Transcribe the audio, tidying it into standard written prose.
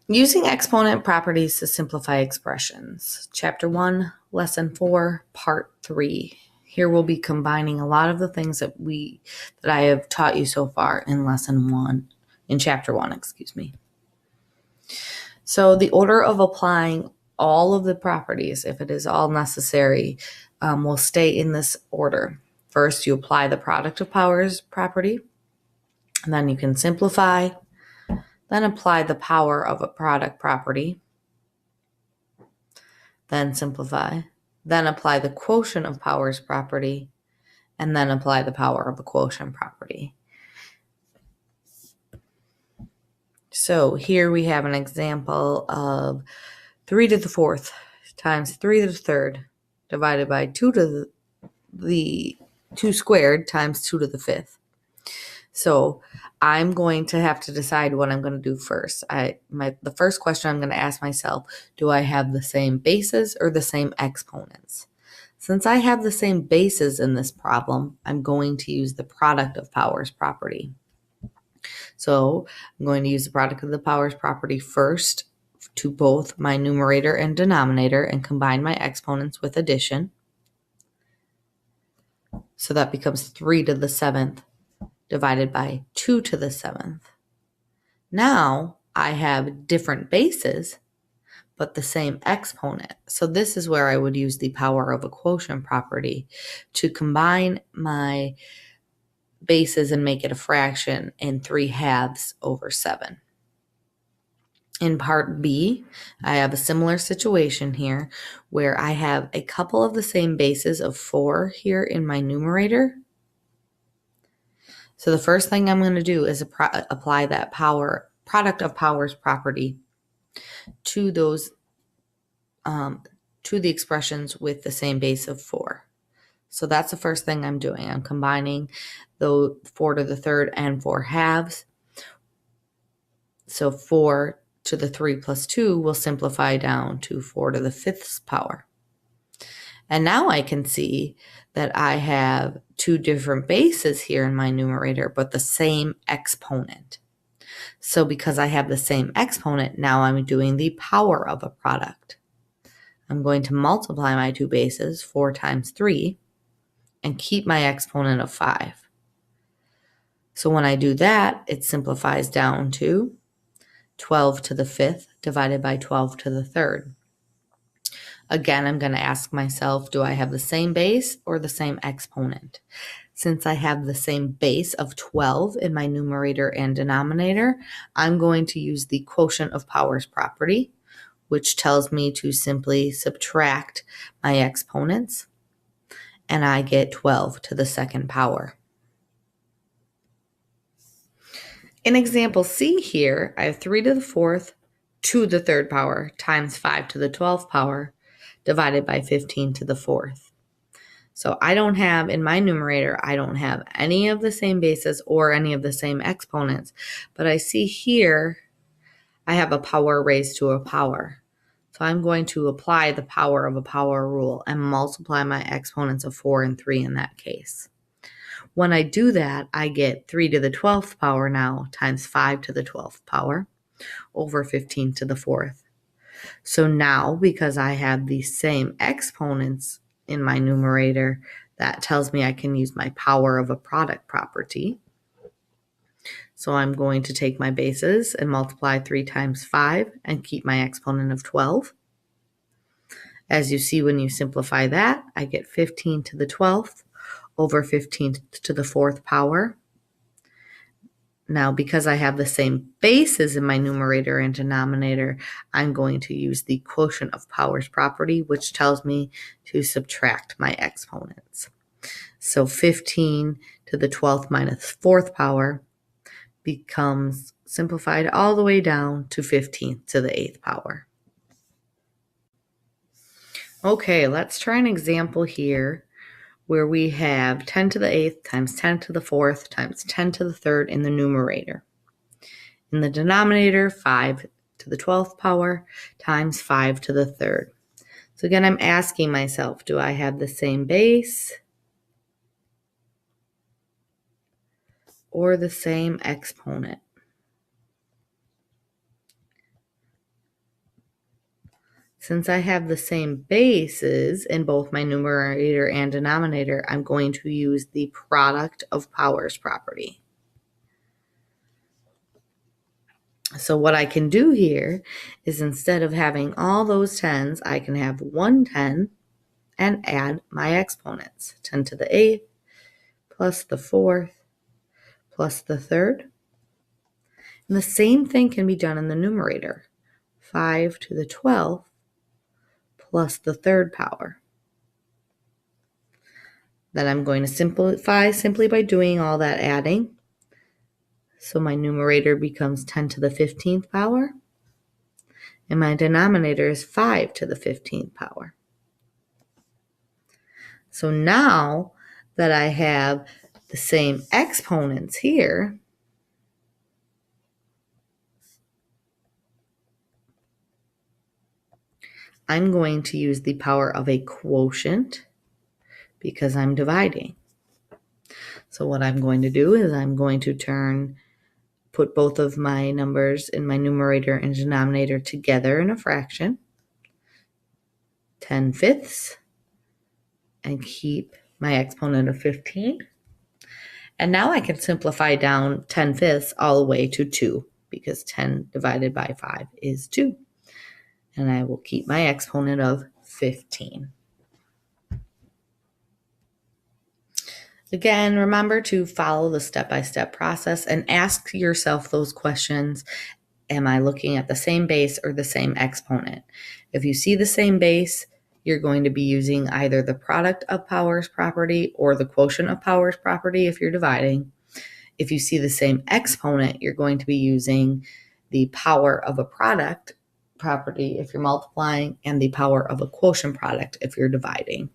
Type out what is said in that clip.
Using exponent properties to simplify expressions. Chapter 1, Lesson 4, Part 3. Here we'll be combining a lot of the things that I have taught you so far in Chapter 1, excuse me. So the order of applying all of the properties, if it is all necessary, will stay in this order. First, you apply the product of powers property, and then you can simplify, then apply the power of a product property, then simplify, then apply the quotient of powers property, and then apply the power of a quotient property. So here we have an example of 3 to the 4th times 3 to the 3rd divided by 2 to the 2 squared times 2 to the 5th. So I'm going to have to decide what I'm going to do first. The first question I'm going to ask myself, do I have the same bases or the same exponents? Since I have the same bases in this problem, I'm going to use the product of powers property. So I'm going to use the product of the powers property first to both my numerator and denominator and combine my exponents with addition. So that becomes 3 to the 7th divided by 2 to the 7th. Now I have different bases, but the same exponent. So this is where I would use the power of a quotient property to combine my bases and make it a fraction in 3/2 over 7. In part B, I have a similar situation here where I have a couple of the same bases of 4 here in my numerator. So the first thing I'm going to do is apply that product of powers property to those to the expressions with the same base of 4. So that's the first thing I'm doing. I'm combining the 4 to the 3rd and 4/2. So 4 to the 3 plus 2 will simplify down to 4 to the 5th power. And now I can see that I have 2 different bases here in my numerator, but the same exponent. So because I have the same exponent, now I'm doing the power of a product. I'm going to multiply my 2 bases, 4 times 3, and keep my exponent of 5. So when I do that, it simplifies down to 12 to the 5th divided by 12 to the 3rd. Again, I'm going to ask myself, do I have the same base or the same exponent? Since I have the same base of 12 in my numerator and denominator, I'm going to use the quotient of powers property, which tells me to simply subtract my exponents, and I get 12 to the 2nd power. In example C here, I have 3 to the 4th to the 3rd power times 5 to the 12th power divided by 15 to the 4th. So I don't have, in my numerator, I don't have any of the same bases or any of the same exponents, but I see here I have a power raised to a power. So I'm going to apply the power of a power rule and multiply my exponents of 4 and 3 in that case. When I do that, I get 3 to the 12th power now times 5 to the 12th power over 15 to the 4th. So now, because I have the same exponents in my numerator, that tells me I can use my power of a product property. So I'm going to take my bases and multiply 3 times 5 and keep my exponent of 12. As you see, when you simplify that, I get 15 to the 12th over 15 to the 4th power. Now, because I have the same bases in my numerator and denominator, I'm going to use the quotient of powers property, which tells me to subtract my exponents. So 15 to the 12th minus 4th power becomes simplified all the way down to 15th to the 8th power. Okay, let's try an example here where we have 10 to the 8th times 10 to the 4th times 10 to the 3rd in the numerator. In the denominator, 5 to the 12th power times 5 to the 3rd. So again, I'm asking myself, do I have the same base or the same exponent? Since I have the same bases in both my numerator and denominator, I'm going to use the product of powers property. So what I can do here is instead of having all those 10s, I can have 1 10 and add my exponents. 10 to the 8th plus the 4th plus the 3rd. And the same thing can be done in the numerator. 5 to the 12th plus the 3rd power. Then I'm going to simplify simply by doing all that adding. So my numerator becomes 10 to the 15th power, and my denominator is 5 to the 15th power. So now that I have the same exponents here, I'm going to use the power of a quotient because I'm dividing. So what I'm going to do is I'm going to put both of my numbers in my numerator and denominator together in a fraction, 10 fifths, and keep my exponent of 15. And now I can simplify down 10 fifths all the way to 2 because 10 divided by 5 is 2. And I will keep my exponent of 15. Again, remember to follow the step-by-step process and ask yourself those questions. Am I looking at the same base or the same exponent? If you see the same base, you're going to be using either the product of powers property or the quotient of powers property if you're dividing. If you see the same exponent, you're going to be using the power of a product property if you're multiplying and the power of a quotient product if you're dividing.